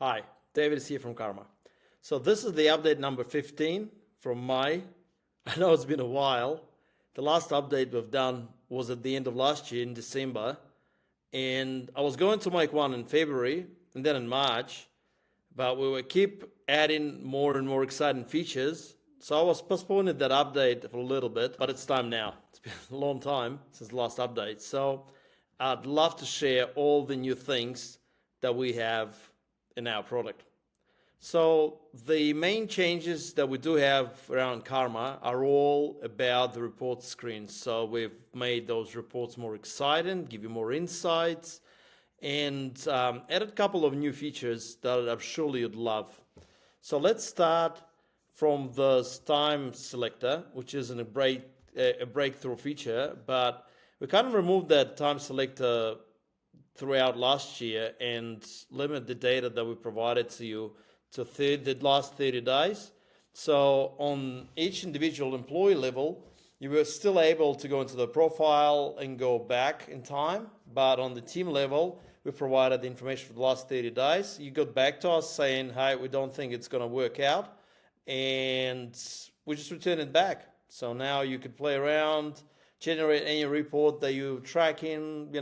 Hi, David is here from Karma. So this is the update number 15 from May. I know it's been a while. The last update we've done was at the end of last year in December, and I was going to make one in February and then in March, but we will keep adding more and more exciting features. So I was postponing that update for a little bit, but it's time now. It's been a long time since the last update. So I'd love to share all the new things that we have in our product. So the main changes that we do have around Karma are all about the report screen. So we've made those reports more exciting, give you more insights, and added a couple of new features that I'm sure you'd love. So let's start from the time selector, which is a breakthrough feature, but we kind of removed that time selector throughout last year and limit the data that we provided to you to the last 30 days. So on each individual employee level, you were still able to go into the profile and go back in time, but on the team level, we provided the information for the last 30 days. You got back to us saying, hey, we don't think it's going to work out, and we just returned it back. So now you could play around, generate any report that you're tracking,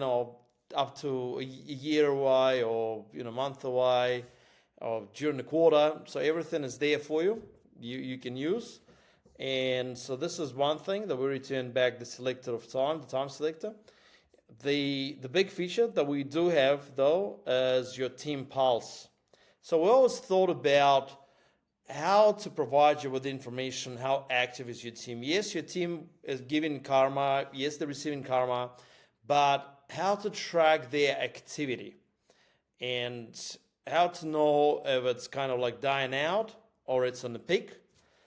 up to a year away or month away or during the quarter. So everything is there for you. You can use. And so this is one thing that we return back the selector of time, the time selector. The big feature that we do have though is your team pulse. So we always thought about how to provide you with information, how active is your team. Yes, your team is giving karma. Yes, they're receiving karma, but how to track their activity and how to know if it's kind of like dying out or it's on the peak.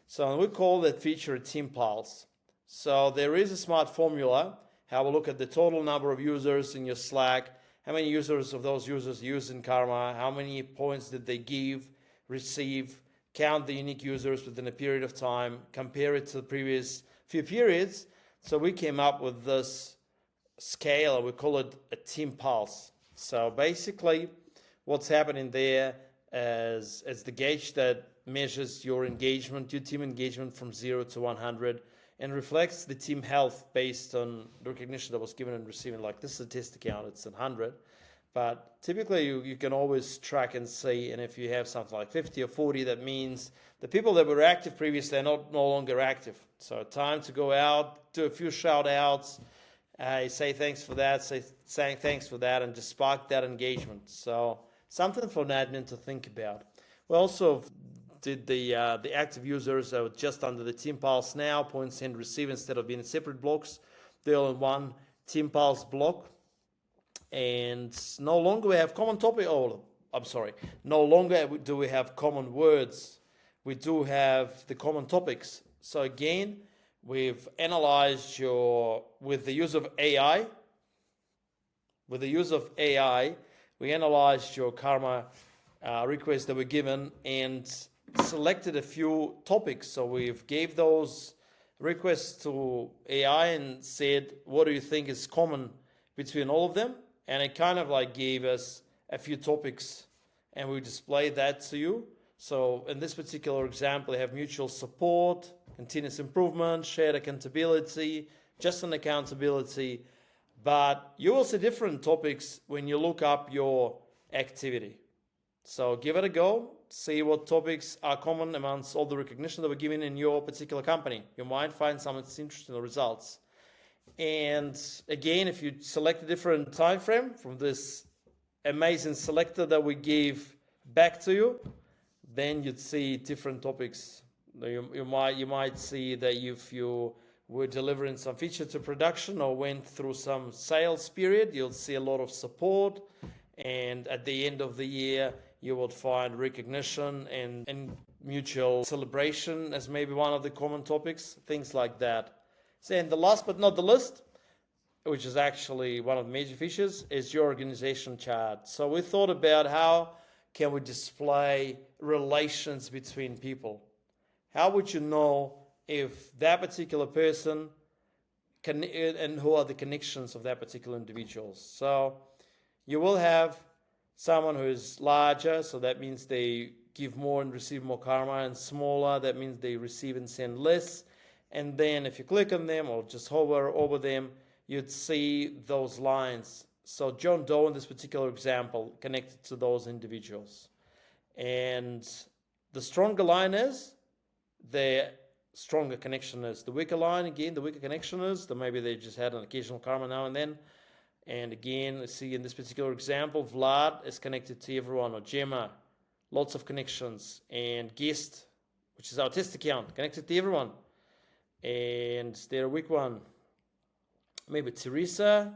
So we call that feature a team pulse. So there is a smart formula, how we look at the total number of users in your Slack, how many users of those users use in Karma, how many points did they give, receive, count the unique users within a period of time, compare it to the previous few periods. So we came up with this scale, we call it a team pulse. So basically what's happening there is the gauge that measures your engagement, your team engagement from 0 to 100 and reflects the team health based on the recognition that was given and receiving. Like this is a test account, it's 100. But typically you can always track and see, and if you have something like 50 or 40, that means the people that were active previously are no longer active. So time to go out, do a few shout outs, say thanks for that, say thanks for that, and just spark that engagement. So something for an admin to think about. We also did the active users just under the team pulse now, point send receive, instead of being in separate blocks, they're all in one team pulse block. And no longer we have common topic. No longer do we have common words. We do have the common topics. So again, we've analyzed with the use of AI, we analyzed your karma requests that were given and selected a few topics. So we've gave those requests to AI and said, what do you think is common between all of them? And it kind of like gave us a few topics and we displayed that to you. So in this particular example, we have mutual support, continuous improvement, shared accountability, just an accountability. But you will see different topics when you look up your activity. So give it a go, see what topics are common amongst all the recognition that we're giving in your particular company. You might find some interesting results. And again, if you select a different time frame from this amazing selector that we gave back to you, then you'd see different topics. You might see that if you were delivering some feature to production or went through some sales period, you'll see a lot of support. And at the end of the year, you will find recognition and mutual celebration as maybe one of the common topics, things like that. And the last but not the least, which is actually one of the major features, is your organization chart. So we thought about how can we display relations between people. How would you know if that particular person can, and who are the connections of that particular individual? So you will have Someone who is larger, so that means they give more and receive more karma, and smaller, that means they receive and send less. And then if you click on them or just hover over them, you'd see those lines. So John Doe in this particular example connected to those individuals. And the stronger line is, the stronger connection is. The weaker line, again, the weaker connection is, maybe they just had an occasional karma now and then. And again, let's see in this particular example, Vlad is connected to everyone, or Gemma, lots of connections. And Guest, which is our test account, connected to everyone. And they're a weak one. Maybe Teresa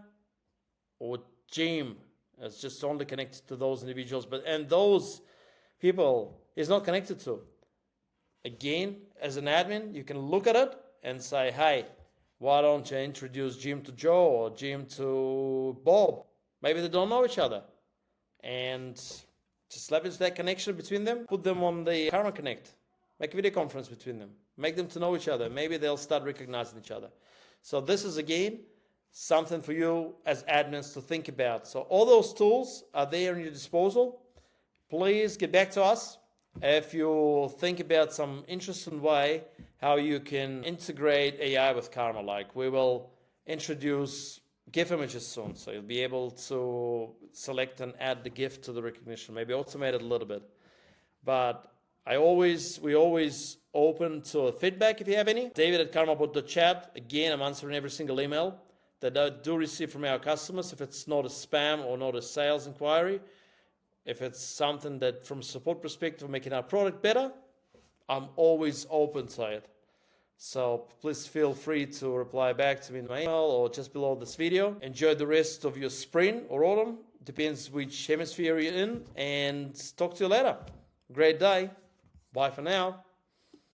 or Jim is just only connected to those individuals, and those people is not connected to. Again, as an admin, you can look at it and say, hey, why don't you introduce Jim to Joe or Jim to Bob? Maybe they don't know each other. And just leverage that connection between them, put them on the Karma Connect, make a video conference between them, make them to know each other. Maybe they'll start recognizing each other. So this is, again, something for you as admins to think about. So all those tools are there in your disposal. Please get back to us if you think about some interesting way how you can integrate AI with Karma. Like, we will introduce GIF images soon, so you'll be able to select and add the GIF to the recognition, maybe automate it a little bit. But we always open to feedback if you have any. David@karmabot.chat. Again, I'm answering every single email that I do receive from our customers. If it's not a spam or not a sales inquiry, if it's something that from a support perspective, making our product better, I'm always open to it. So please feel free to reply back to me in my email or just below this video. Enjoy the rest of your spring or autumn. Depends which hemisphere you're in. And talk to you later. Great day. Bye for now.